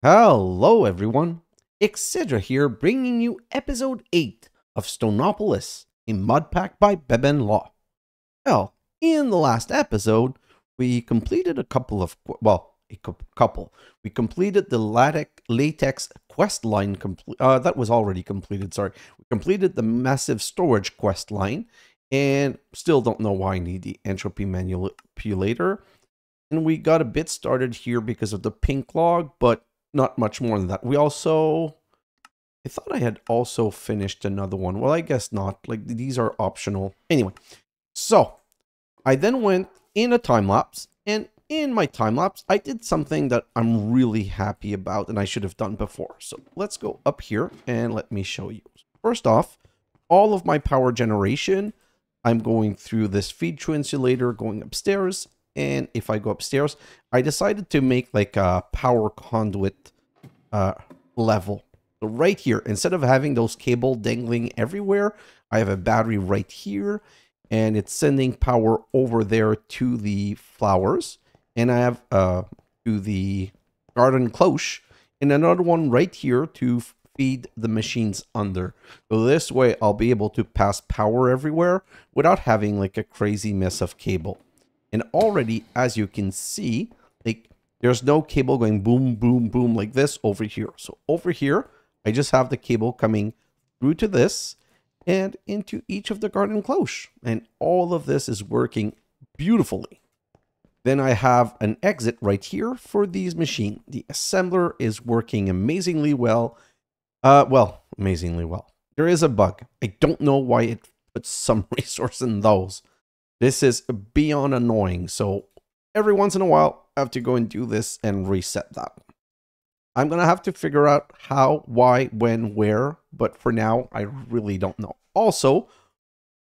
Hello everyone, xHedra here bringing you episode 8 of Stoneopolis, a Modpack by BenBenLaw. Well, in the last episode, we completed a couple. We completed the latex questline, that was already completed, sorry. We completed the massive storage questline, and still don't know why I need the entropy manipulator. And we got a bit started here because of the pink log, but not much more than that. I thought I had also finished another one. Well, I guess not. Like, these are optional. Anyway, so I then went in a time lapse, and in my time lapse, I did something that I'm really happy about and I should have done before. So let's go up here and let me show you. First off, all of my power generation, I'm going through this feed through insulator, going upstairs. And if I go upstairs, I decided to make like a power conduit level. So right here, instead of having those cable dangling everywhere, I have a battery right here, and it's sending power over there to the flowers. And I have to the garden cloche, and another one right here to feed the machines under. So this way, I'll be able to pass power everywhere without having like a crazy mess of cable. And already, as you can see, like there's no cable going boom, boom, boom like this over here. So over here, I just have the cable coming through to this and into each of the garden cloche. And all of this is working beautifully. Then I have an exit right here for these machines. The assembler is working amazingly well. Amazingly well. There is a bug. I don't know why it puts some resource in those. This is beyond annoying, so every once in a while, I have to go and do this and reset that. I'm going to have to figure out how, why, when, where, but for now, I really don't know. Also,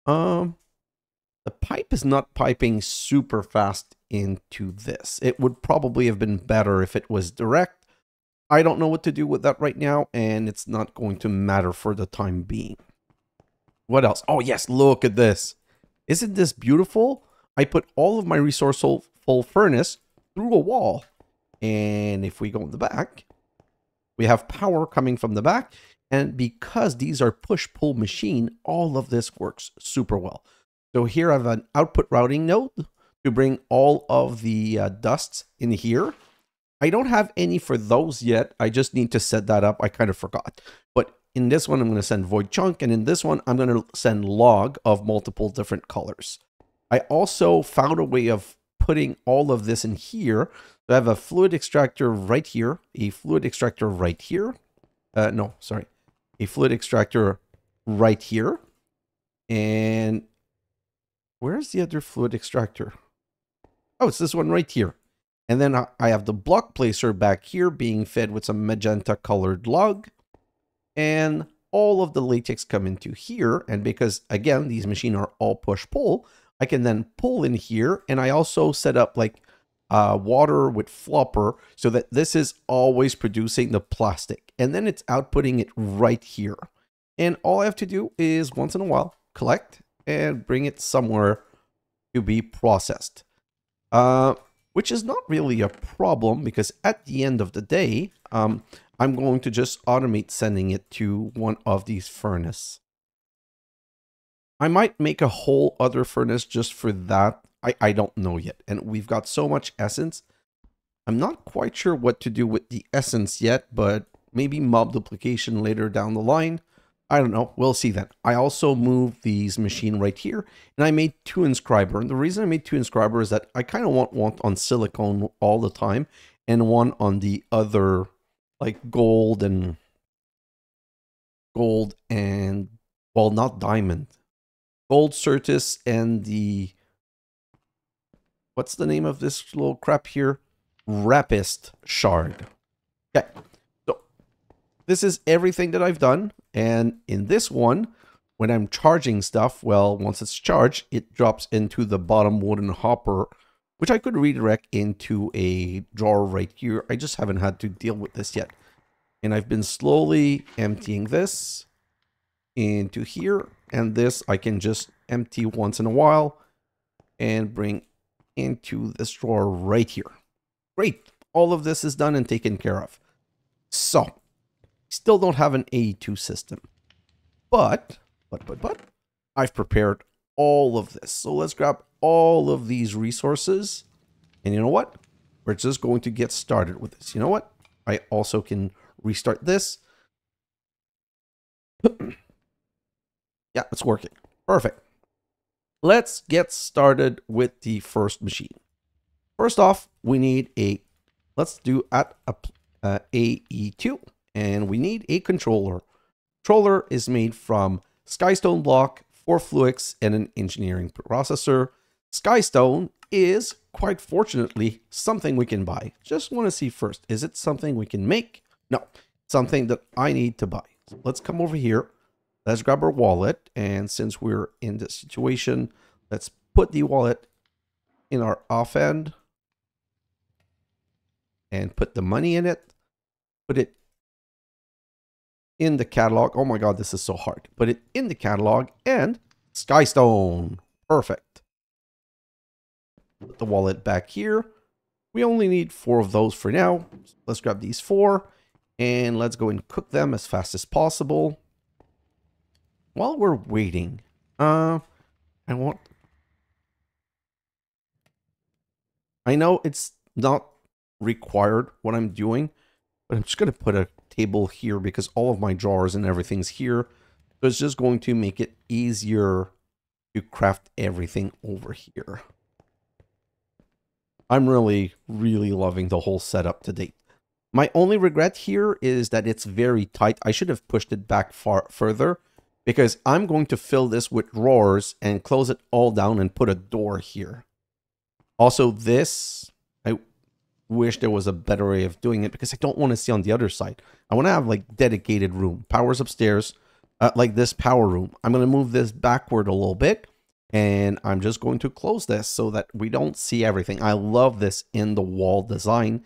the pipe is not piping super fast into this. It would probably have been better if it was direct. I don't know what to do with that right now, and it's not going to matter for the time being. What else? Oh yes, look at this. Isn't this beautiful? I put all of my resourceful furnace through a wall. And if we go in the back, we have power coming from the back. And because these are push-pull machine, all of this works super well. So here I have an output routing node to bring all of the dusts in here. I don't have any for those yet. I just need to set that up. I kind of forgot. But in this one, I'm going to send void chunk, and in this one, I'm going to send log of multiple different colors. I also found a way of putting all of this in here. So I have a fluid extractor right here, a fluid extractor right here. A fluid extractor right here. And where's the other fluid extractor? Oh, it's this one right here. And then I have the block placer back here being fed with some magenta colored log. And all of the latex come into here. And because, again, these machines are all push-pull, I can then pull in here. And I also set up like water with flopper so that this is always producing the plastic. And then it's outputting it right here. And all I have to do is once in a while collect and bring it somewhere to be processed. Which is not really a problem because at the end of the day, I'm going to just automate sending it to one of these furnaces. I might make a whole other furnace just for that. I don't know yet. And we've got so much essence. I'm not quite sure what to do with the essence yet, but maybe mob duplication later down the line. I don't know. We'll see then. I also moved these machine right here, and I made 2 inscriber. And the reason I made 2 inscriber is that I kind of want one on silicone all the time, and one on the other, like gold and well, not diamond, gold certus, and the what's the name of this little crap here? Rapist shard. Okay. This is everything that I've done, and in this one, when I'm charging stuff, well, once it's charged, it drops into the bottom wooden hopper, which I could redirect into a drawer right here. I just haven't had to deal with this yet. And I've been slowly emptying this into here, and this I can just empty once in a while and bring into this drawer right here. Great. All of this is done and taken care of. So, still don't have an AE2 system. But, I've prepared all of this. So let's grab all of these resources. And you know what? We're just going to get started with this. You know what? I also can restart this. Yeah, it's working. Perfect. Let's get started with the first machine. First off, we need let's do at a AE2, and we need a controller. Controller is made from Skystone block, 4 fluids, and an engineering processor. Skystone is, quite fortunately, something we can buy. Just want to see first, is it something we can make? No, something that I need to buy. So let's come over here. Let's grab our wallet, and since we're in this situation, let's put the wallet in our off end and put the money in it. Put it in the catalog. Oh my god, this is so hard. Put it in the catalog and Skystone. Perfect. Put the wallet back here. We only need 4 of those for now. So let's grab these 4 and let's go and cook them as fast as possible. While we're waiting, I know it's not required what I'm doing, but I'm just going to put a table here because all of my drawers and everything's here. So it's just going to make it easier to craft everything over here. I'm really, really loving the whole setup to date. My only regret here is that it's very tight. I should have pushed it back further because I'm going to fill this with drawers and close it all down and put a door here. Also, this, I wish there was a better way of doing it because I don't want to see on the other side. I want to have like dedicated room. Power's upstairs, like this power room. I'm going to move this backward a little bit and I'm just going to close this so that we don't see everything. I love this in the wall design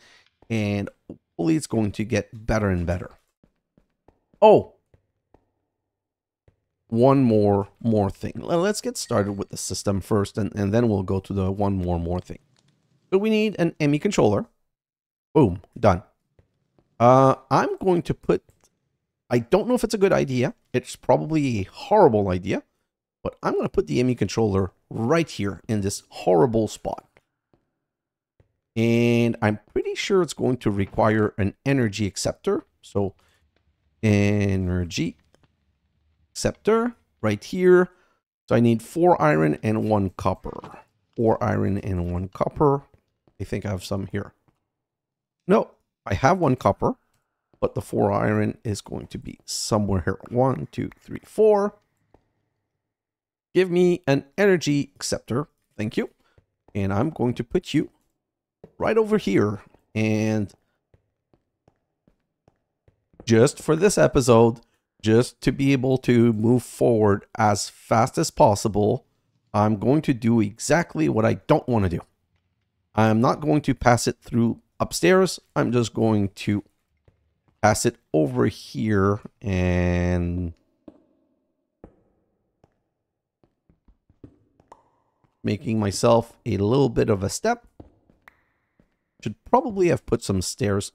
and hopefully it's going to get better and better. Oh, one more thing. Let's get started with the system first and then we'll go to the one more thing. So we need an ME controller. Boom, done. I'm going to put, I don't know if it's a good idea. It's probably a horrible idea, but I'm going to put the ME controller right here in this horrible spot. And I'm pretty sure it's going to require an energy acceptor. So energy acceptor right here. So I need 4 iron and 1 copper. 4 iron and 1 copper. I think I have some here. No, I have 1 copper, but the 4 iron is going to be somewhere here. 1, 2, 3, 4. Give me an energy acceptor. Thank you. And I'm going to put you right over here. And just for this episode, just to be able to move forward as fast as possible, I'm going to do exactly what I don't want to do. I'm not going to pass it through upstairs. I'm just going to pass it over here and making myself a little bit of a step. Should probably have put some stairs,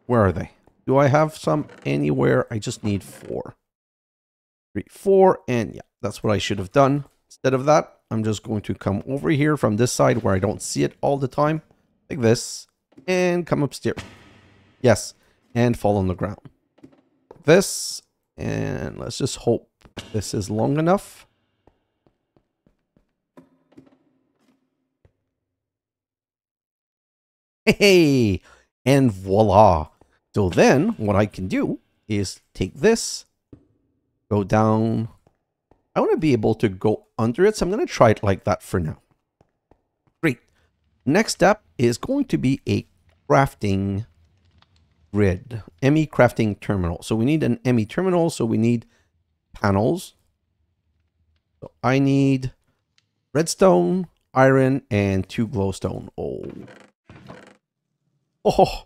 where are they? Do I have some anywhere? I just need 4. 3, 4, and yeah, that's what I should have done. Instead of that, I'm just going to come over here from this side where I don't see it all the time, like this, and come upstairs. Yes, and fall on the ground. This, and let's just hope this is long enough. Hey, and voila. So then what I can do is take this, go down. I want to be able to go under it, so I'm going to try it like that for now. Great. Next step is going to be a crafting grid, ME crafting terminal. So we need an ME terminal, so we need panels. So I need redstone, iron, and 2 glowstone. Oh,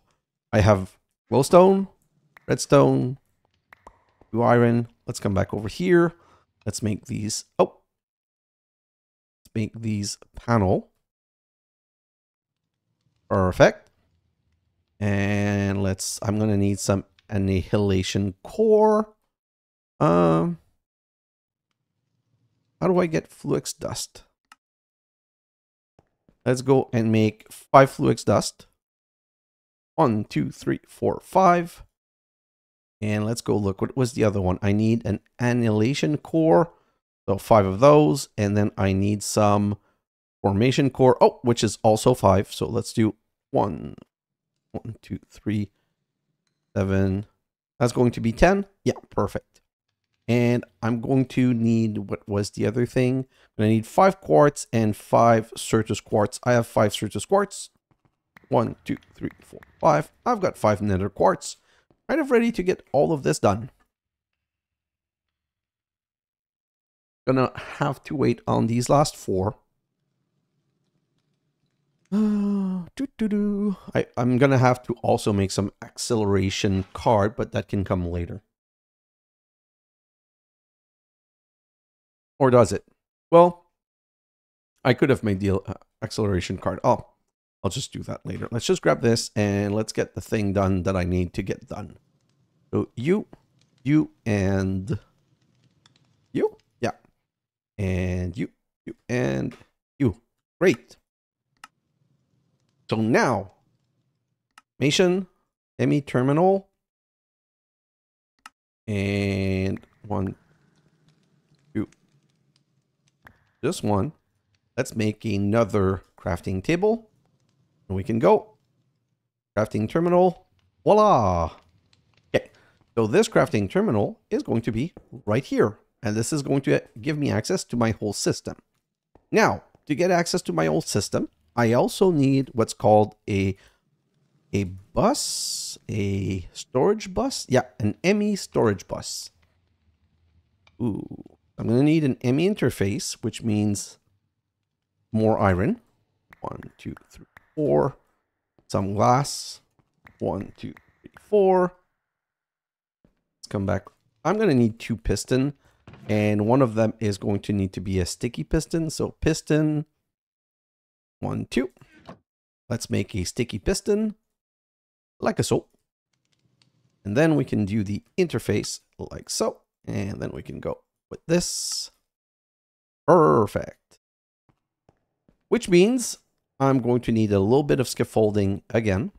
I have glowstone, redstone, 2 iron. Let's come back over here. Let's make these. Oh, let's make these panel. Perfect. I'm gonna need some annihilation core. How do I get Fluix dust? Let's go and make 5 Fluix dust. 1, 2, 3, 4, 5. And let's go look. What was the other one? I need an annihilation core. So 5 of those. And then I need some formation core. Oh, which is also 5. So let's do 1, 2, 3, 7. That's going to be 10. Yeah, perfect. And I'm going to need, what was the other thing? I'm going to need 5 quartz and 5 Certus quartz. I have 5 Certus quartz. 1, 2, 3, 4, 5. I've got 5 nether quartz. Kind of ready to get all of this done. Gonna have to wait on these last 4. I'm gonna have to also make some acceleration card, but that can come later. Or does it? Well, I could have made the acceleration card. Oh, I'll just do that later. Let's just grab this and let's get the thing done that I need to get done. So you, and you. Yeah. And you, and you. Great. So now, Mation, ME terminal, and 1, 2, just 1. Let's make another crafting table. And we can go. Crafting terminal. Voila. Okay. So this crafting terminal is going to be right here. And this is going to give me access to my whole system. Now, to get access to my whole system, I also need what's called a bus, a storage bus. Yeah, an ME storage bus. Ooh, I'm going to need an ME interface, which means more iron. 1, 2, 3, 4. Some glass. 1, 2, 3, 4. Let's come back. I'm going to need 2 piston, and one of them is going to need to be a sticky piston. So piston 1, 2. Let's make a sticky piston like so. And then we can do the interface like so. And then we can go with this. Perfect. Which means I'm going to need a little bit of scaffolding again.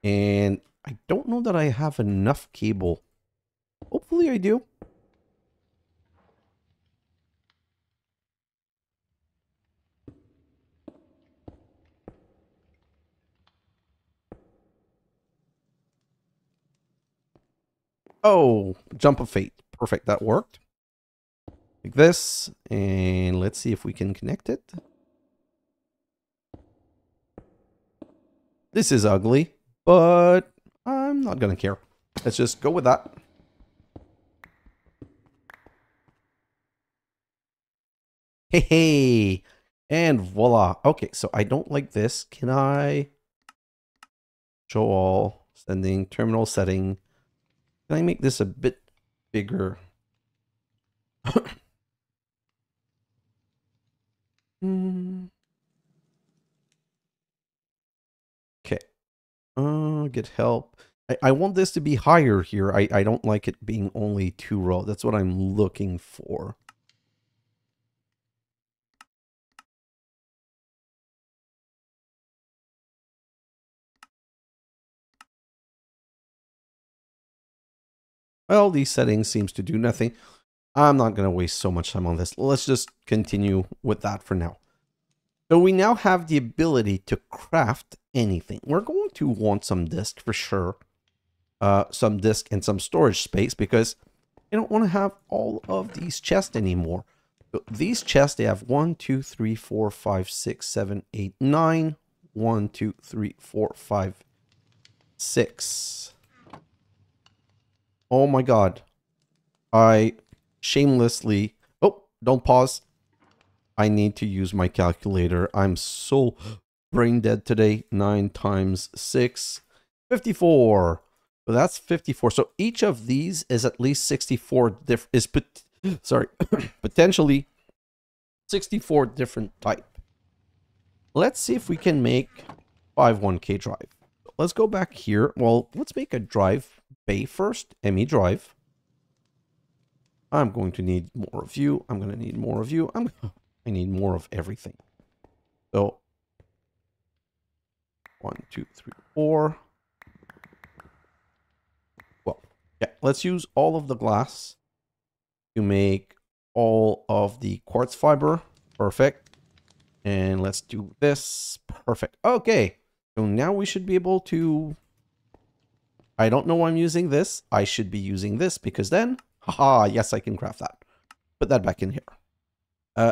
And I don't know that I have enough cable. Hopefully I do. Oh, jump of fate. Perfect, that worked. Like this, and let's see if we can connect it. This is ugly, but I'm not gonna care. Let's just go with that. Hey, hey, and voila. Okay, so I don't like this. Can I show all, sending, terminal setting? Can I make this a bit bigger? Okay. Get help. I want this to be higher here. I don't like it being only 2 row. That's what I'm looking for. Well, these settings seems to do nothing. I'm not going to waste so much time on this. Let's just continue with that for now. So we now have the ability to craft anything. We're going to want some disk for sure. Some disk and some storage space because I don't want to have all of these chests anymore. So these chests, they have 1, 2, 3, 4, 5, 6, 7, 8, 9. 1, 2, 3, 4, 5, 6. Oh my god. I shamelessly... Oh, don't pause. I need to use my calculator. I'm so brain dead today. 9 times 6. 54. So that's 54. So each of these is at least 64 potentially 64 different type. Let's see if we can make 1K drive. Let's go back here. Well, let's make a drive bay first. ME drive. I'm going to need more of you. I'm going to need more of you. I need more of everything. So 1, 2, 3, 4. Well, yeah, let's use all of the glass to make all of the quartz fiber. Perfect. And let's do this. Perfect. Okay. So now we should be able to... I don't know why I'm using this. I should be using this because then... Haha, yes, I can craft that. Put that back in here.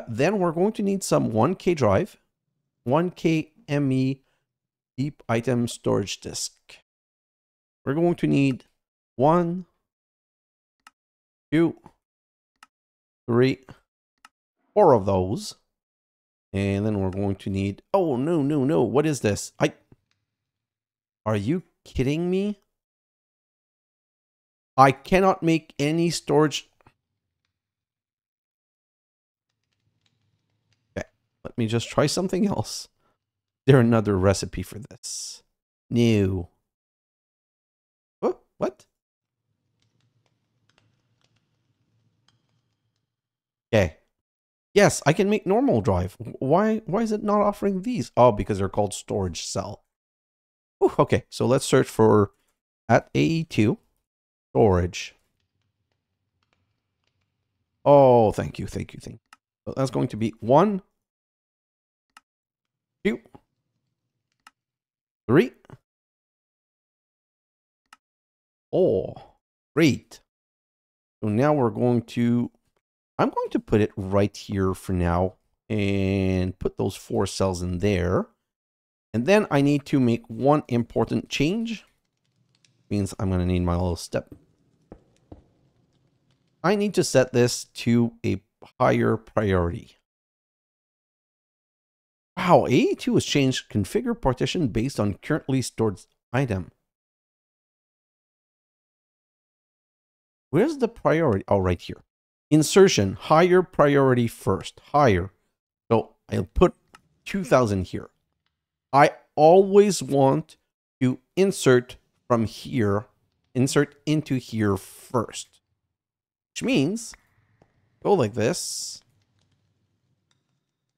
Then we're going to need some 1K drive. 1K ME deep item storage disk. We're going to need 1, 2, 3, 4 of those. And then we're going to need... Oh, no, no, no. What is this? Are you kidding me? I cannot make any storage. Okay, let me just try something else. Is there another recipe for this? No. Oh, what? Okay. Yes, I can make normal drive. Why is it not offering these? Oh, because they're called storage cell. Ooh, okay, so let's search for at AE2 storage. Oh, thank you, thank you, thank you. So that's going to be 1, 2, 3. Oh, great. So now we're going to... I'm going to put it right here for now and put those 4 cells in there. And then I need to make one important change. Means I'm going to need my little step. I need to set this to a higher priority. Wow, AE2 has changed configure partition based on currently stored item. Where's the priority? Oh, right here. Insertion, higher priority first, higher. So I'll put 2000 here. I always want to insert from here, insert into here first. Which means, go like this.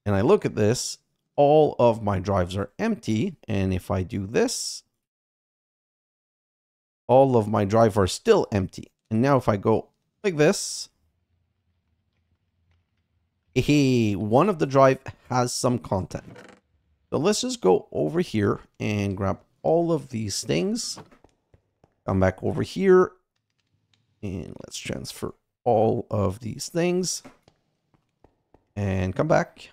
And I look at this, all of my drives are empty. And if I do this, all of my drives are still empty. And now if I go like this, hey, one of the drive has some content. So let's just go over here and grab all of these things. Come back over here and let's transfer all of these things and come back.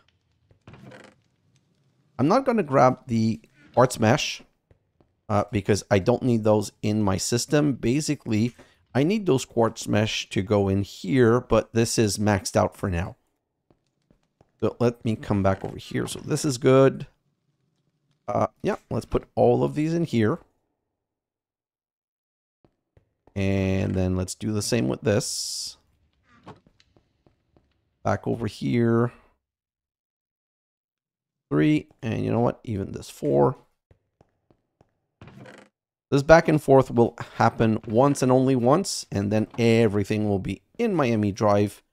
I'm not going to grab the quartz mesh because I don't need those in my system. Basically, I need those quartz mesh to go in here, but this is maxed out for now. So let me come back over here. So this is good. Yeah, let's put all of these in here. And then let's do the same with this. Back over here. 3. And you know what? Even this 4. This back and forth will happen once and only once. And then everything will be in my ME drive.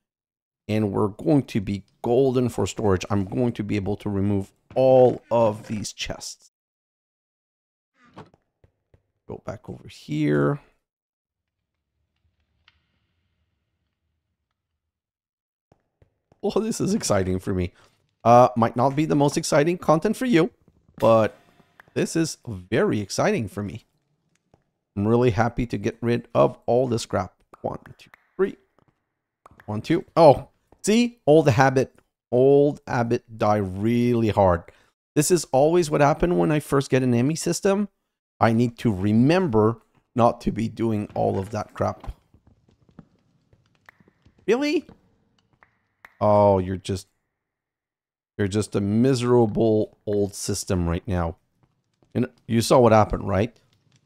And we're going to be golden for storage. I'm going to be able to remove all of these chests. Go back over here. Oh, this is exciting for me. Might not be the most exciting content for you, but this is very exciting for me. I'm really happy to get rid of all the scrap. 1, 2, 3. 1, 2. Oh, see? Old habit die really hard. This is always what happened when I first get an ME system. I need to remember not to be doing all of that crap. Really? Oh, you're just a miserable old system right now. And you saw what happened, right?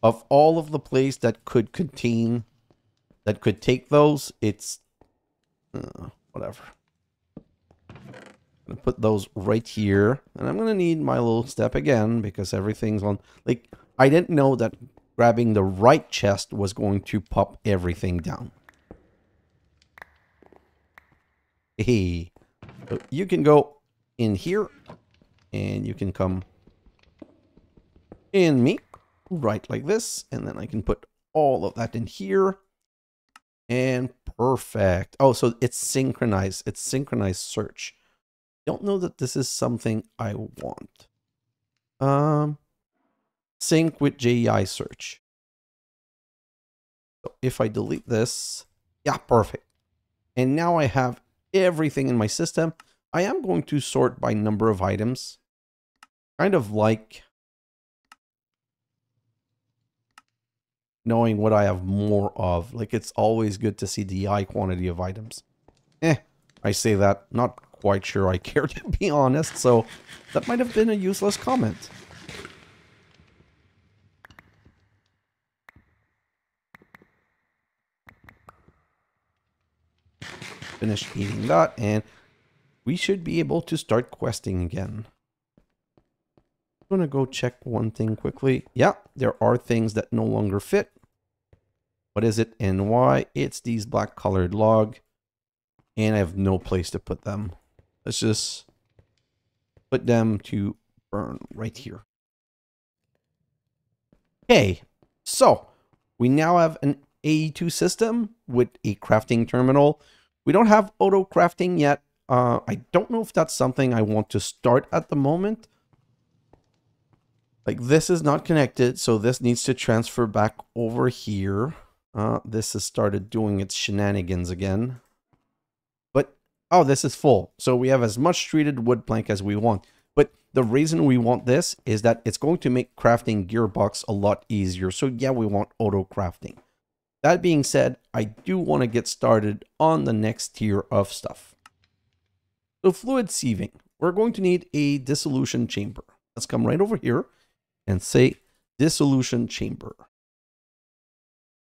Of all of the plays that could contain, that could take those, it's whatever. I'm gonna put those right here. And I'm going to need my little step again because everything's on. Like, I didn't know that grabbing the right chest was going to pop everything down. Hey, so you can go in here and you can come in me right like this. And then I can put all of that in here. And perfect. Oh, so it's synchronized. It's synchronized search. Don't know that this is something I want. Sync with JEI search. So if I delete this, yeah, perfect. And now I have everything in my system. I am going to sort by number of items. Kind of like knowing what I have more of. Like, it's always good to see the high quantity of items. I say that, not quite sure I care, to be honest, so that might have been a useless comment. Finish eating that, and we should be able to start questing again. I'm gonna go check one thing quickly. Yeah, there are things that no longer fit. What is it and why? It's these black colored log, and I have no place to put them. Let's just put them to burn right here. Okay, so we now have an AE2 system with a crafting terminal. We don't have auto crafting yet. I don't know if that's something I want to start at the moment. Like, this is not connected, so this needs to transfer back over here. This has started doing its shenanigans again. But, oh, this is full. So we have as much treated wood plank as we want. But the reason we want this is that it's going to make crafting gearbox a lot easier. So yeah, we want auto crafting. That being said, I do want to get started on the next tier of stuff. So fluid sieving, we're going to need a dissolution chamber. Let's come right over here and say dissolution chamber.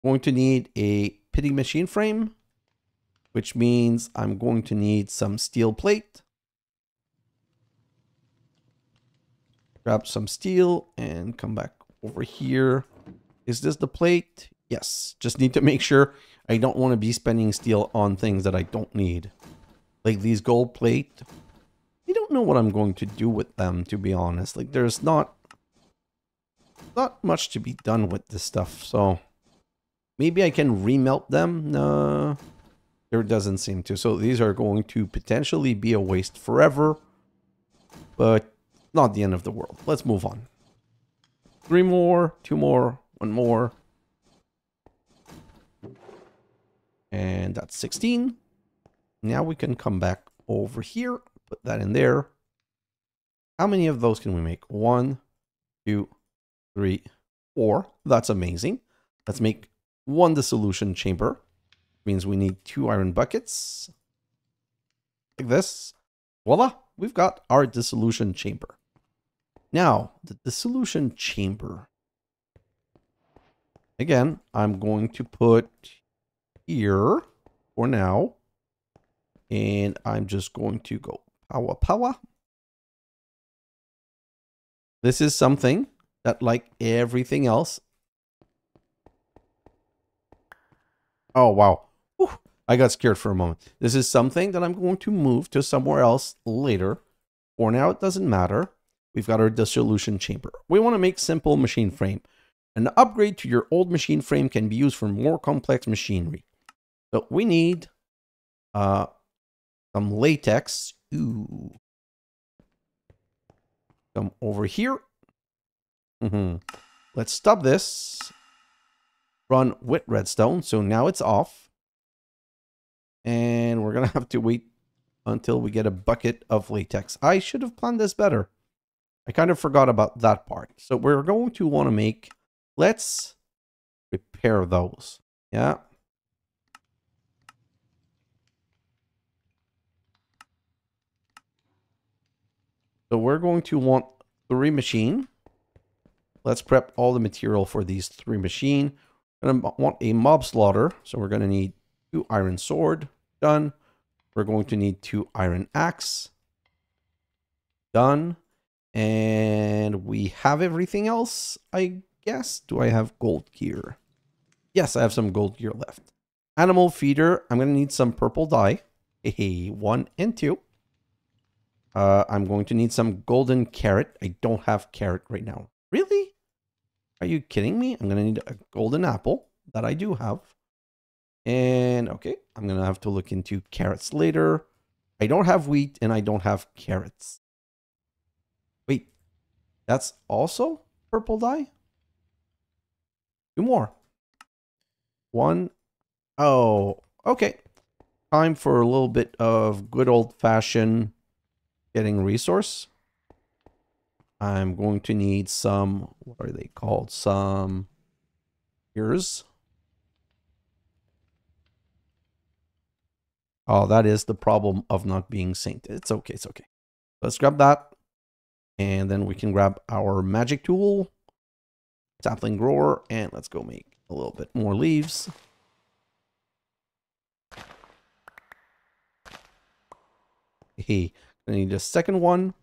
Going to need a pitting machine frame, which means I'm going to need some steel plate. Grab some steel and come back over here. Is this the plate? Yes. Just need to make sure I don't want to be spending steel on things that I don't need. Like these gold plate. I don't know what I'm going to do with them, to be honest. Like, there's not much to be done with this stuff. So maybe I can remelt them. No, there doesn't seem to. So these are going to potentially be a waste forever. But not the end of the world. Let's move on. 3 more, 2 more, 1 more. And that's 16. Now we can come back over here. Put that in there. How many of those can we make? 1, 2, 3, 4. That's amazing. Let's make 1 dissolution chamber. Means we need 2 iron buckets. Like this. Voila. We've got our dissolution chamber. Now, the dissolution chamber. Again, I'm going to put here for now. And I'm just going to go power. This is something that, like everything else. Oh, wow. Whew, I got scared for a moment. This is something that I'm going to move to somewhere else later. For now, it doesn't matter. We've got our dissolution chamber. We want to make simple machine frame. An upgrade to your old machine frame can be used for more complex machinery. So we need some latex. Ooh. Come over here. Let's stop this. Run with redstone. So now it's off. And we're going to have to wait until we get a bucket of latex. I should have planned this better. I kind of forgot about that part. So we're going to want to make, let's repair those. Yeah. So we're going to want 3 machine. Let's prep all the material for these 3 machine. We're going to want a mob slaughter. So we're going to need 2 iron sword. Done. We're going to need 2 iron axe. Done. And we have everything else, I guess. Do I have gold gear? Yes, I have some gold gear left. Animal feeder. I'm going to need some purple dye. Hey, 1 and 2. I'm going to need some golden carrot. I don't have carrot right now. Really? Are you kidding me? I'm going to need a golden apple that I do have. And okay, I'm going to have to look into carrots later. I don't have wheat and I don't have carrots. Wait, that's also purple dye? 2 more. 1. Oh, okay. Time for a little bit of good old-fashioned getting resource. I'm going to need some, what are they called? Some gears. Oh, that is the problem of not being synced. It's okay, it's okay. Let's grab that. And then we can grab our magic tool, sapling grower, and let's go make a little bit more leaves. Hey, I need a second one.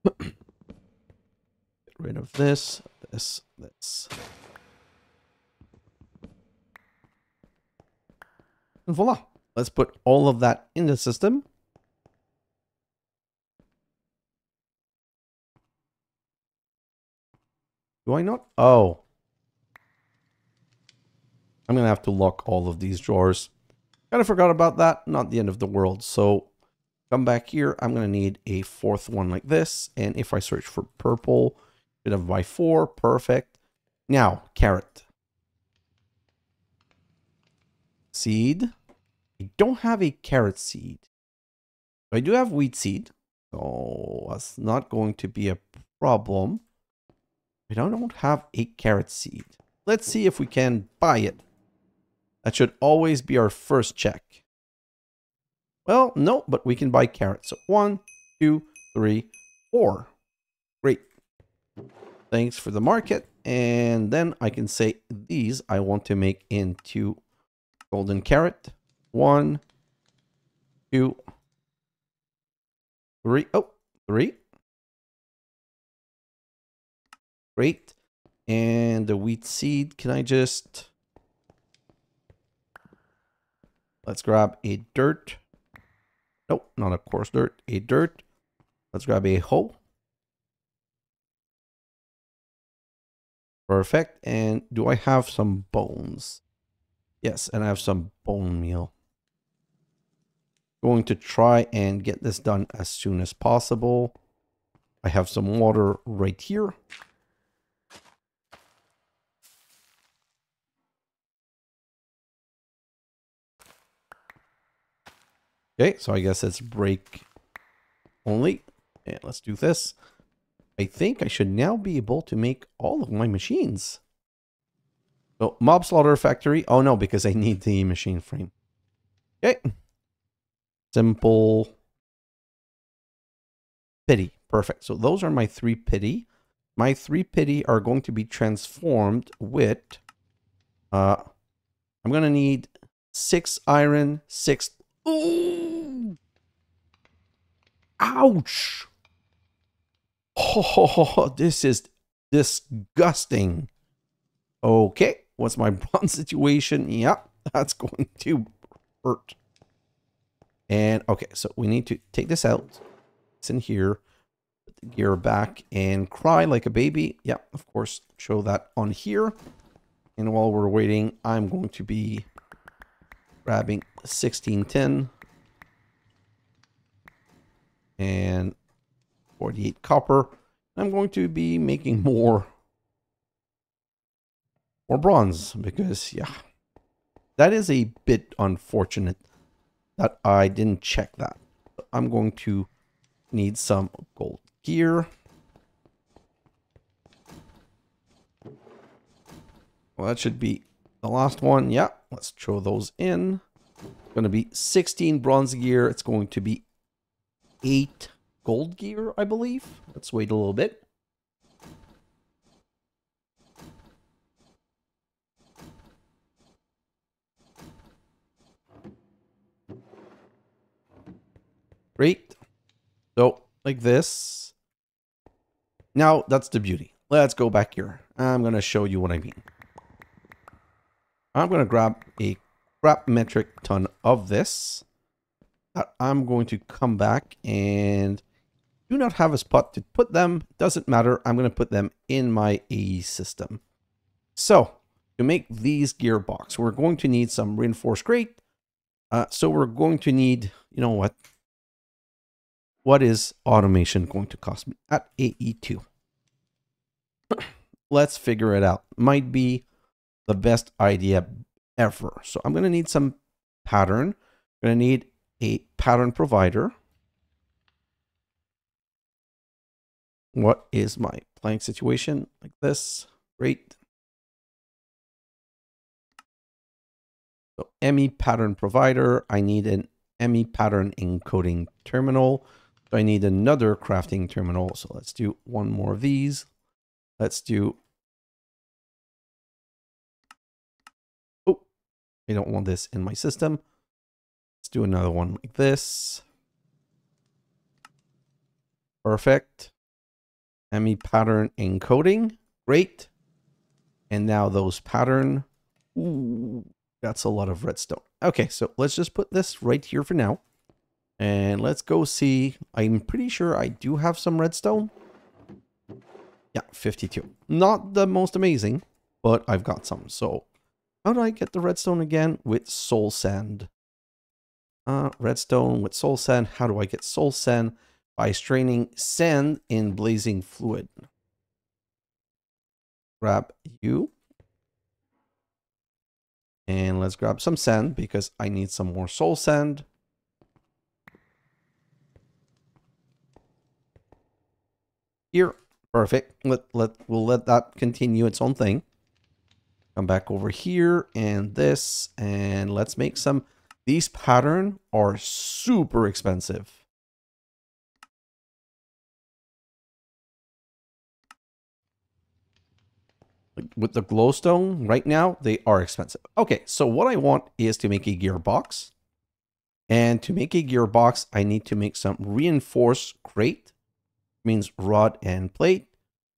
Get rid of this, this. And voila. Let's put all of that in the system. Do I not? Oh. I'm going to have to lock all of these drawers. Kind of forgot about that. Not the end of the world. So come back here. I'm going to need a 4th one like this. And if I search for purple, should have by 4. Perfect. Now, carrot. Seed. I don't have a carrot seed. I do have wheat seed. So that's not going to be a problem. I don't have a carrot seed. Let's see if we can buy it. That should always be our first check. Well, no, but we can buy carrots. So 1, 2, 3, 4. Great. Thanks for the market. And then I can say these I want to make into golden carrot. 1, 2, 3. Oh, 3. Great. And the wheat seed, can I just... Let's grab a dirt. Nope, not a coarse dirt. A dirt. Let's grab a hoe. Perfect. And do I have some bones? Yes, and I have some bone meal. Going to try and get this done as soon as possible. I have some water right here. Okay, so I guess it's break only. And let's do this. I think I should now be able to make all of my machines. So, mob slaughter factory. Oh no, because I need the machine frame. Okay. Simple. Pity. Perfect. So those are my 3 pity. My 3 pity are going to be transformed with... I'm going to need 6 iron, 6... Ooh! Ouch! Oh, this is disgusting. Okay, what's my bronze situation? Yeah, that's going to hurt. And okay, so we need to take this out. It's in here. Put the gear back and cry like a baby. Yeah, of course, show that on here. And while we're waiting, I'm going to be grabbing 16 tin and 48 copper. I'm going to be making more bronze because, yeah, that is a bit unfortunate that I didn't check that. I'm going to need some gold gear. Well, that should be the last one. Yeah, let's throw those in. It's going to be 16 bronze gear. It's going to be 8 gold gear, I believe. Let's wait a little bit. Great. So like this. Now that's the beauty. Let's go back here. I'm going to show you what I mean. I'm going to grab a crap metric ton of this. I'm going to come back and do not have a spot to put them. Doesn't matter. I'm going to put them in my AE system. So to make these gearbox, we're going to need some reinforced grate. So we're going to need, you know what? What is automation going to cost me at AE2? Let's figure it out. Might be the best idea ever. So I'm going to need some pattern. I'm going to need a pattern provider. What is my plank situation? Like this. Great. So ME pattern provider. I need an ME pattern encoding terminal. So I need another crafting terminal. So let's do one more of these. Let's do... Oh, I don't want this in my system. Let's do another one like this. Perfect. ME pattern encoding. Great. And now those pattern. Ooh, that's a lot of redstone. Okay, so let's just put this right here for now. And let's go see. I'm pretty sure I do have some redstone. Yeah, 52. Not the most amazing, but I've got some. So how do I get the redstone again? With soul sand. Redstone with soul sand. How do I get soul sand? By straining sand in blazing fluid. Grab you. And let's grab some sand because I need some more soul sand. Here. Perfect. We'll let that continue its own thing. Come back over here and this, and let's make some. These pattern are super expensive. With the glowstone right now, they are expensive. Okay, so what I want is to make a gearbox. And to make a gearbox, I need to make some reinforced crate. Means rod and plate,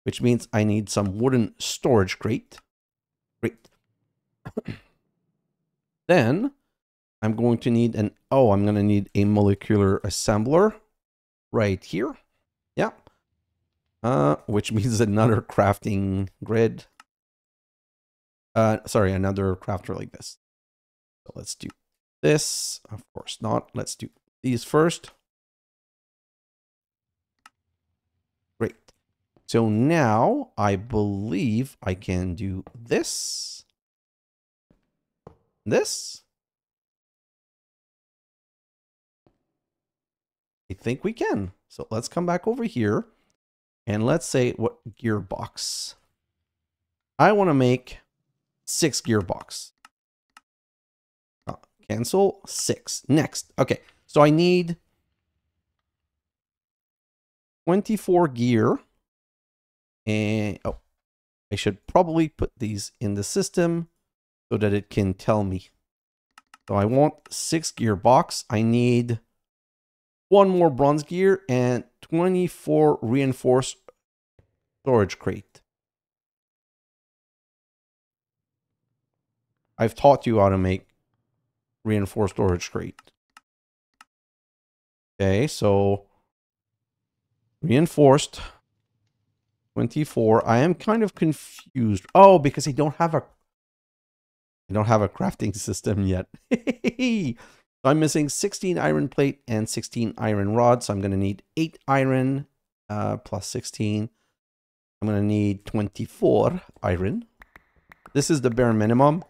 which means I need some wooden storage crate. Great. Then I'm going to need I'm going to need a molecular assembler right here. Yeah. Which means another crafting grid. Sorry, another crafter like this. So let's do this. Of course not. Let's do these first. Great. So now I believe I can do this. This. I think we can. So let's come back over here and let's say what gearbox. I want to make 6 gearbox. Cancel 6. Next. Okay. So I need 24 gear. And I should probably put these in the system so that it can tell me. So I want 6 gearbox. I need 1 more bronze gear and 24 reinforced storage crate. I've taught you how to make reinforced storage crate. Okay, so reinforced 24. I am kind of confused. Oh, because I don't have a crafting system yet. So I'm missing 16 iron plate and 16 iron rods. So I'm going to need 8 iron plus 16. I'm going to need 24 iron. This is the bare minimum.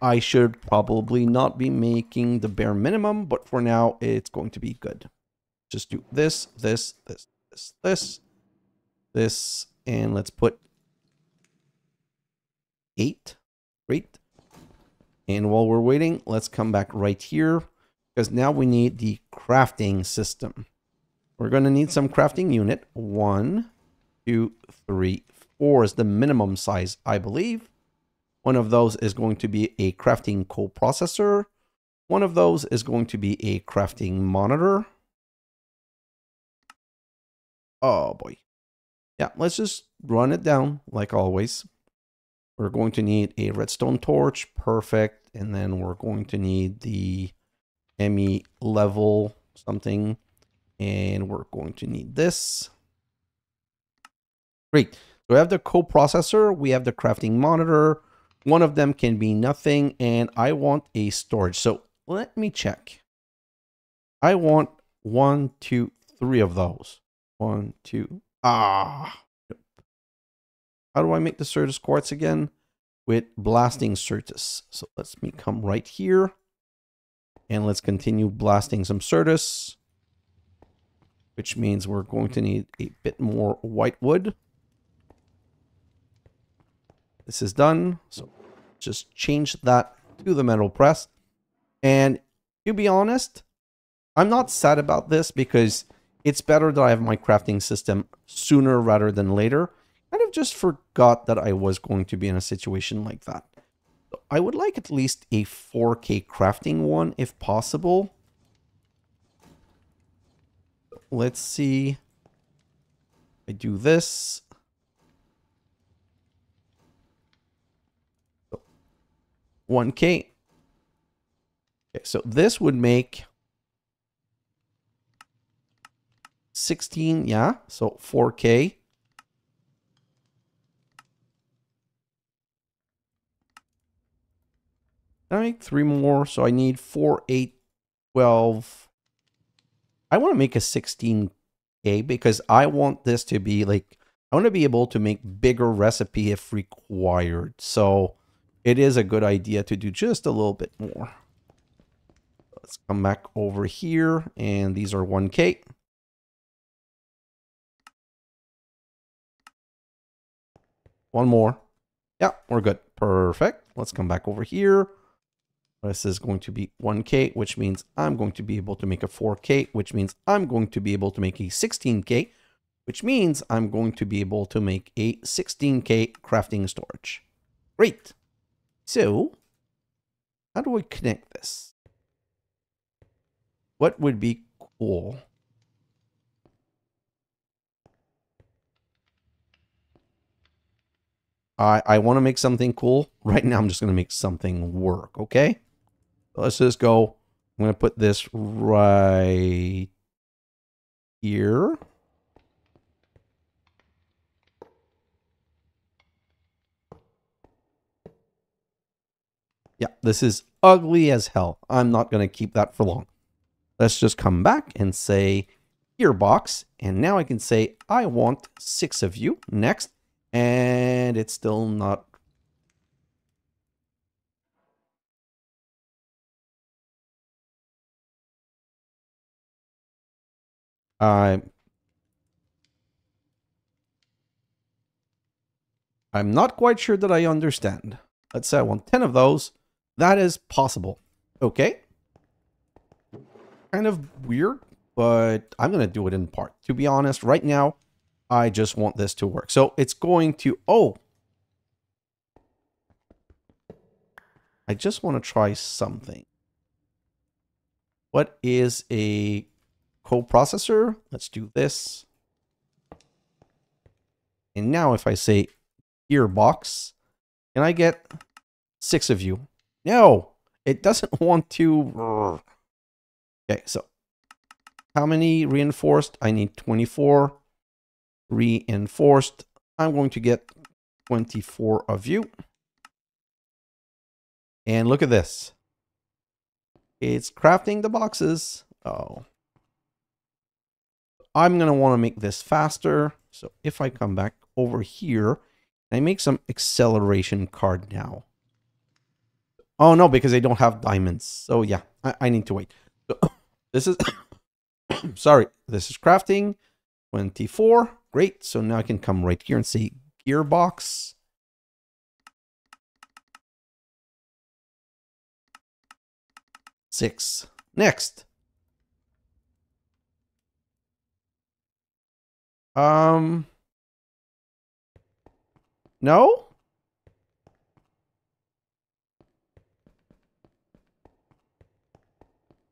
I should probably not be making the bare minimum, but for now, it's going to be good. Just do this, this, this, this, this, this, and let's put 8. Great. And while we're waiting, let's come back right here because now we need the crafting system. We're going to need some crafting unit. 1, 2, 3, 4 is the minimum size, I believe. One of those is going to be a crafting coprocessor. One of those is going to be a crafting monitor. Oh boy. Yeah, let's just run it down like always. We're going to need a redstone torch. Perfect. And then we're going to need the ME level something. And we're going to need this. Great. So we have the coprocessor. We have the crafting monitor. One of them can be nothing. And I want a storage. So let me check. I want 1, 2, 3 of those. 1, 2. Ah. How do I make the Certus quartz again? With blasting Certus. So let's me come right here. And let's continue blasting some Certus. Which means we're going to need a bit more white wood. This is done. So just change that to the metal press. And to be honest, I'm not sad about this because it's better that I have my crafting system sooner rather than later. I kind of just forgot that I was going to be in a situation like that. So I would like at least a 4K crafting one if possible. Let's see. I do this. 1K. Okay, so this would make 16, yeah, so 4K. I make 3 more, so I need 4, 8, 12. I want to make a 16K because I want this to be like, I want to be able to make bigger recipe if required. So it is a good idea to do just a little bit more. Let's come back over here, and these are 1K. One more. Yeah, we're good. Perfect. Let's come back over here. This is going to be 1K, which means I'm going to be able to make a 4K, which means I'm going to be able to make a 16K, which means I'm going to be able to make a 16K crafting storage. Great. So, how do I connect this? What would be cool? I want to make something cool. Right now, I'm just going to make something work, okay? So let's just go. I'm going to put this right here. Yeah, this is ugly as hell. I'm not going to keep that for long. Let's just come back and say gearbox. And now I can say, I want 6 of you. Next. And it's still not. I'm not quite sure that I understand. Let's say I want 10 of those. That is possible. Okay. Kind of weird, but I'm going to do it in part. To be honest, right now, I just want this to work. So it's going to, oh. I just want to try something. What is a coprocessor? Let's do this. And now if I say gearbox, can I get 6 of you? No, it doesn't want to. Okay, so how many reinforced? I need 24 reinforced. I'm going to get 24 of you. And look at this. It's crafting the boxes. Oh. I'm going to want to make this faster. So if I come back over here, I make some acceleration card now. Oh, no, because I don't have diamonds. So yeah, I need to wait. So, this is, sorry, this is crafting 24. Great. So now I can come right here and say gearbox. Six. Next. No?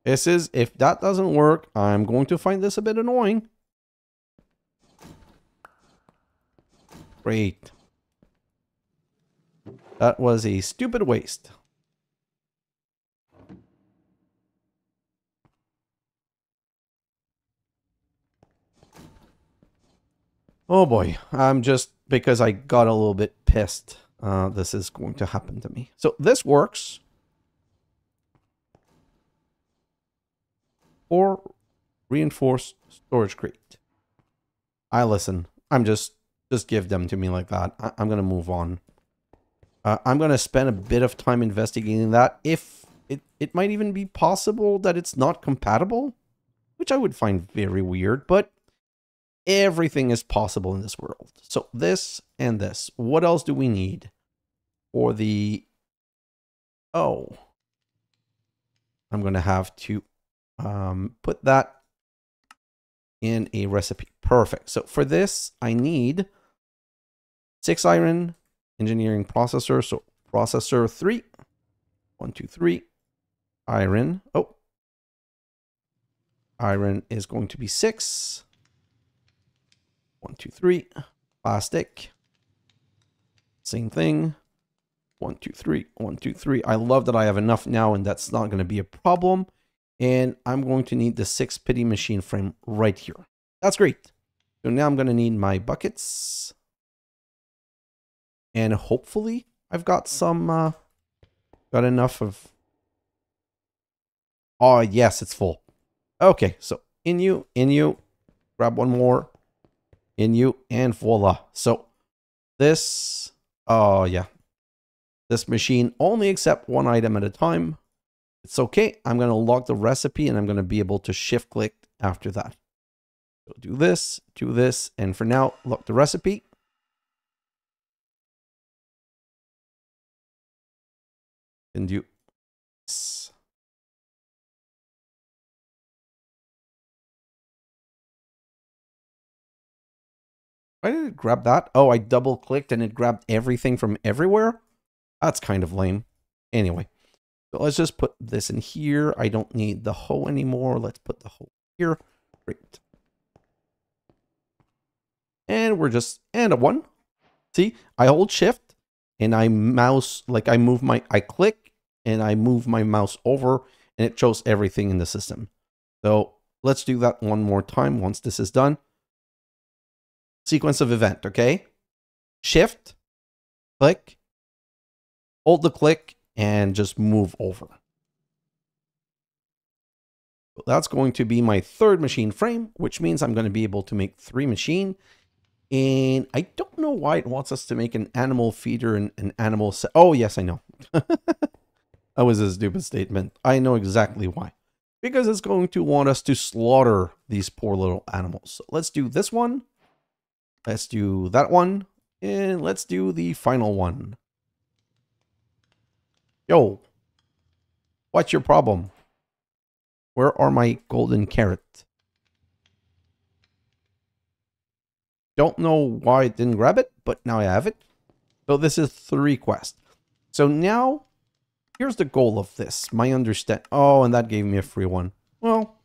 This is, if that doesn't work, I'm going to find this a bit annoying. Great. That was a stupid waste. Oh boy, I'm just, because I got a little bit pissed, this is going to happen to me. So this works. Or reinforced storage crate. I listen. I'm just give them to me like that. I'm going to move on. I'm going to spend a bit of time investigating that. If it might even be possible that it's not compatible, which I would find very weird, but everything is possible in this world. So this and this. What else do we need for the... Oh. I'm going to have to put that in a recipe. Perfect. So for this, I need 6 iron, engineering processor. So processor 3. 1, 2, 3. Iron. Oh. Iron is going to be 6. 1, 2, 3. Plastic. Same thing. 1, 2, 3. 1, 2, 3. I love that I have enough now, and that's not going to be a problem. And I'm going to need the 6 pity machine frame right here. That's great. So now I'm going to need my buckets. And hopefully I've got some, got enough of... Oh, yes, it's full. Okay, so in you, grab one more. In you, and voila. So this, oh yeah. This machine only accepts one item at a time. It's okay. I'm going to log the recipe and I'm going to be able to shift click after that. So do this, and for now, lock the recipe. And do this. Why did it grab that? Oh, I double clicked and it grabbed everything from everywhere. That's kind of lame. Anyway, so let's just put this in here. I don't need the hoe anymore. Let's put the hoe here. Great. And we're just, and a 1. See, I hold shift and I mouse, like I move my, I click and I move my mouse over and it shows everything in the system. So let's do that one more time once this is done. Sequence of event, okay? Shift, click, hold the click, and just move over. So that's going to be my 3rd machine frame, which means I'm going to be able to make 3 machine. And I don't know why it wants us to make an animal feeder and an animal... Oh, yes, I know. That was a stupid statement. I know exactly why. Because it's going to want us to slaughter these poor little animals. So let's do this one. Let's do that one. And let's do the final one. Yo, what's your problem? Where are my golden carrots? Don't know why I didn't grab it, but now I have it. So this is 3 quests. So now, here's the goal of this. My understand. Oh, and that gave me a free one. Well,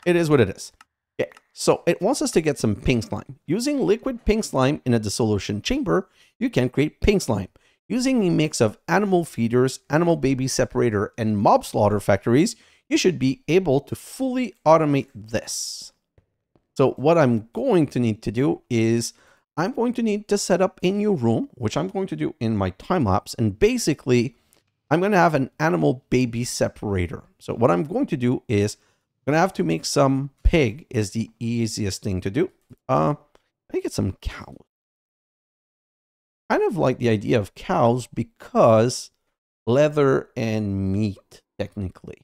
it is what it is. Okay, so it wants us to get some pink slime. Using liquid pink slime in a dissolution chamber, you can create pink slime. Using a mix of animal feeders, animal baby separator, and mob slaughter factories, you should be able to fully automate this. So what I'm going to need to do is I'm going to need to set up a new room, which I'm going to do in my time lapse. And basically, I'm going to have an animal baby separator. So what I'm going to do is I'm going to have to make some pig is the easiest thing to do. I get some cows. Kind of like the idea of cows because leather and meat, technically.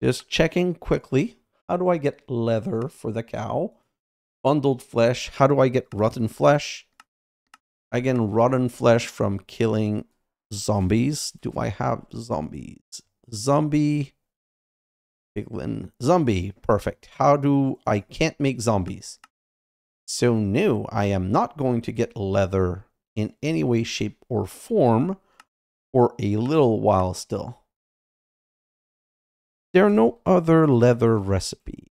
Just checking quickly. How do I get leather for the cow? Bundled flesh. How do I get rotten flesh? I get rotten flesh from killing zombies. Do I have zombies? Zombie. Piglin. Zombie. Perfect. How do I can't make zombies? So no, I am not going to get leather in any way, shape, or form for a little while still. There are no other leather recipe.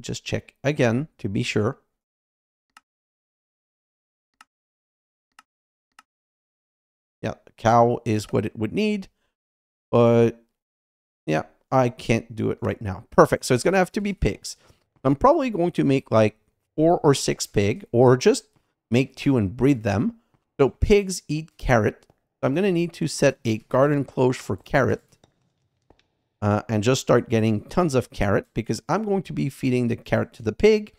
Just check again to be sure. Yeah, cow is what it would need, but yeah, I can't do it right now. Perfect. So it's going to have to be pigs. I'm probably going to make like 4 or 6 pig, or just make 2 and breed them. So pigs eat carrot. I'm going to need to set a garden cloche for carrot. And just start getting tons of carrot, because I'm going to be feeding the carrot to the pig.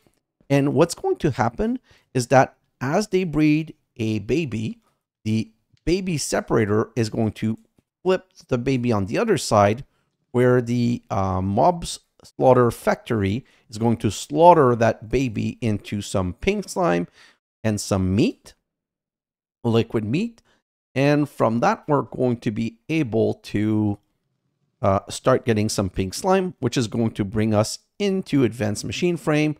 And what's going to happen is that as they breed a baby, the baby separator is going to flip the baby on the other side, where the mobs slaughter factory is going to slaughter that baby into some pink slime and some meat, liquid meat. And from that, we're going to be able to start getting some pink slime, which is going to bring us into advanced machine frame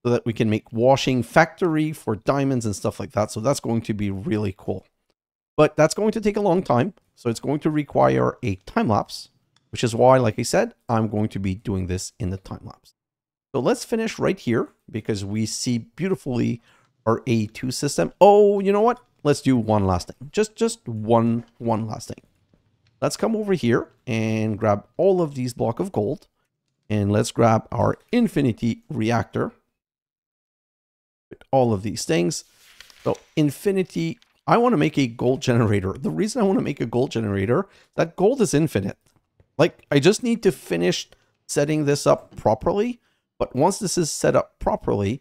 so that we can make washing factory for diamonds and stuff like that. So that's going to be really cool. But that's going to take a long time. So it's going to require a time lapse, which is why, like I said, I'm going to be doing this in the time lapse. So let's finish right here, because we see beautifully our AE2 system. Oh, you know what? Let's do one last thing. Just one last thing. Let's come over here and grab all of these blocks of gold. And let's grab our infinity reactor with all of these things. So infinity, I want to make a gold generator. The reason I want to make a gold generator, that gold is infinite. Like, I just need to finish setting this up properly. But once this is set up properly,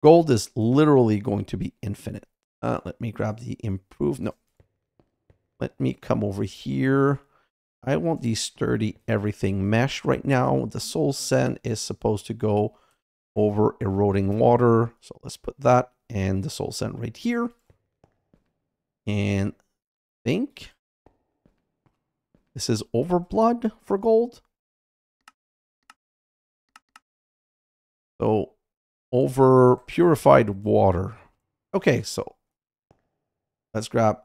gold is literally going to be infinite. Let me grab the improve. No. Let me come over here. I want the sturdy everything mesh right now. The soul sand is supposed to go over eroding water. So let's put that and the soul sand right here. And I think this is overblood for gold. So over purified water. Okay, so let's grab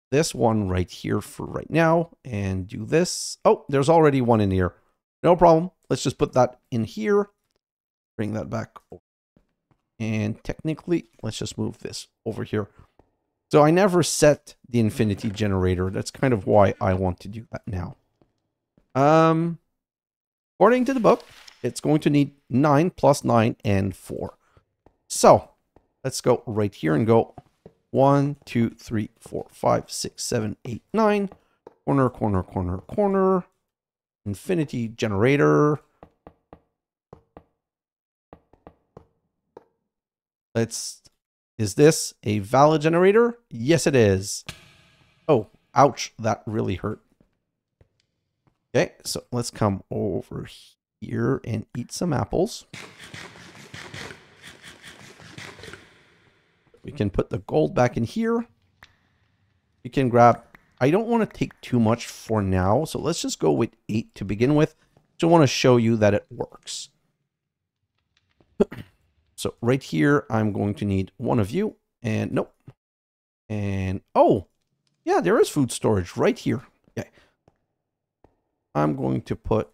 this one right here for right now and do this. Oh, there's already one in here. No problem. Let's just put that in here. Bring that back. And technically, let's just move this over here. So I never set the infinity generator. That's kind of why I want to do that now. According to the book, it's going to need 9 plus 9 and 4. So let's go right here and go 1, 2, 3, 4, 5, 6, 7, 8, 9. Corner, corner, corner, corner. Infinity generator. Is this a valid generator? Yes, it is. Oh, ouch. That really hurt. Okay, so let's come over here and eat some apples. We can put the gold back in here. You can grab, I don't want to take too much for now, so let's just go with 8 to begin with. Just want to show you that it works. So right here, I'm going to need one of you, and nope. And, oh, yeah, there is food storage right here. Okay. I'm going to put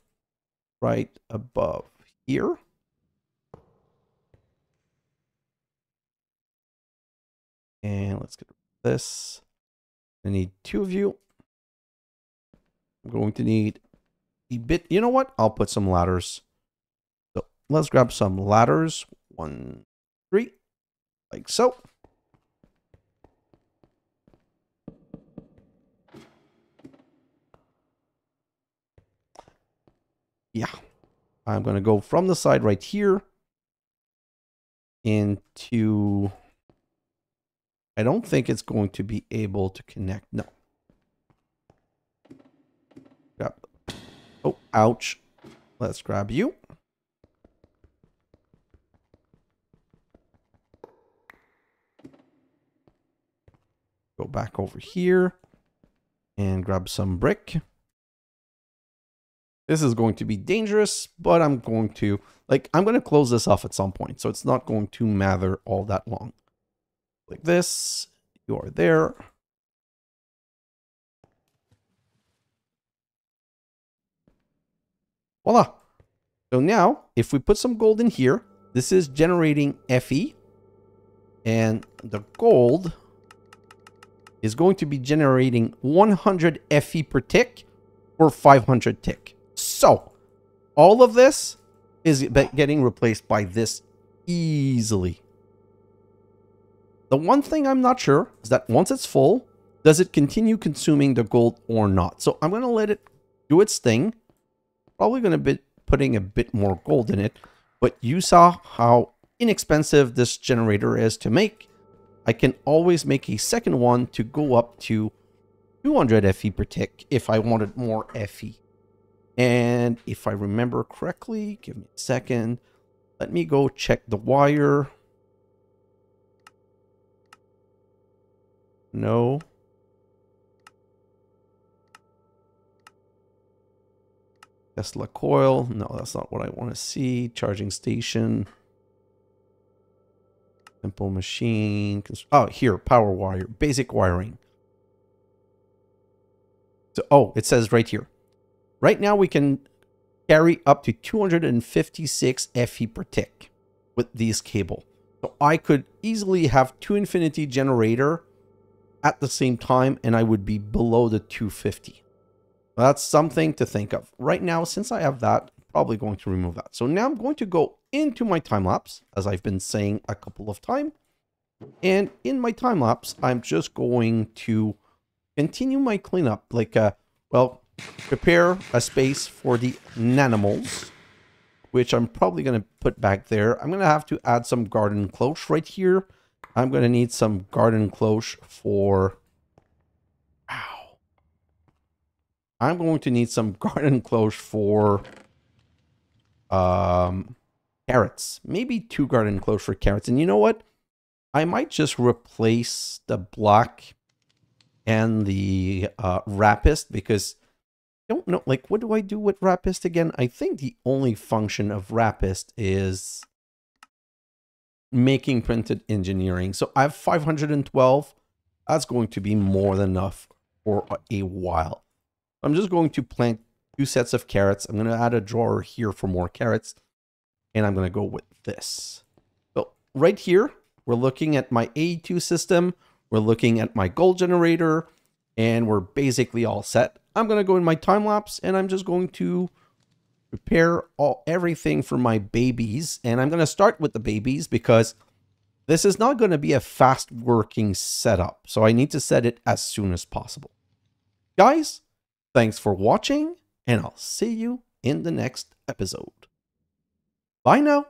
right above here. And let's get this. I need 2 of you. I'm going to need a bit. You know what? I'll put some ladders. So let's grab some ladders. 1, 3, like so. Yeah. I'm going to go from the side right here into... I don't think it's going to be able to connect. No. Grab. Oh, ouch. Let's grab you. Go back over here and grab some brick. This is going to be dangerous, but I'm going to, I'm going to close this off at some point, so it's not going to matter all that long. Like this, you are there. Voila. So now, if we put some gold in here, this is generating Fe. And the gold is going to be generating 100 Fe per tick for 500 tick. So, all of this is getting replaced by this easily. The one thing I'm not sure is that once it's full, does it continue consuming the gold or not? So I'm going to let it do its thing. Probably going to be putting a bit more gold in it. But you saw how inexpensive this generator is to make. I can always make a second one to go up to 200 Fe per tick if I wanted more Fe. And if I remember correctly, give me a second. Let me go check the wire. No. Tesla coil. No, that's not what I want to see. Charging station. Simple machine. Oh, here, power wire. Basic wiring. So, oh, it says right here. Right now we can carry up to 256 Fe per tick with these cable. So I could easily have 2 infinity generator at the same time and I would be below the 250. That's something to think of. Right now, since I have that, I'm probably going to remove that. So now I'm going to go into my time lapse, as I've been saying a couple of times. And in my time lapse, I'm just going to continue my cleanup, like, well, prepare a space for the nanimals, which I'm probably going to put back there. I'm going to have to add some garden cloche right here. I'm going to need some garden cloche for... Wow. I'm going to need some garden cloche for carrots. Maybe 2 garden cloche for carrots. And you know what? I might just replace the black and the rapist because I don't know, like, what do I do with rapist again? I think the only function of rapist is making printed engineering. So I have 512. That's going to be more than enough for a while. I'm just going to plant 2 sets of carrots. I'm going to add a drawer here for more carrots. And I'm going to go with this. So right here, we're looking at my AE2 system. We're looking at my gold generator. And we're basically all set. I'm going to go in my time lapse and I'm just going to prepare everything for my babies. And I'm going to start with the babies because this is not going to be a fast working setup. So I need to set it as soon as possible. Guys, thanks for watching and I'll see you in the next episode. Bye now.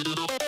you.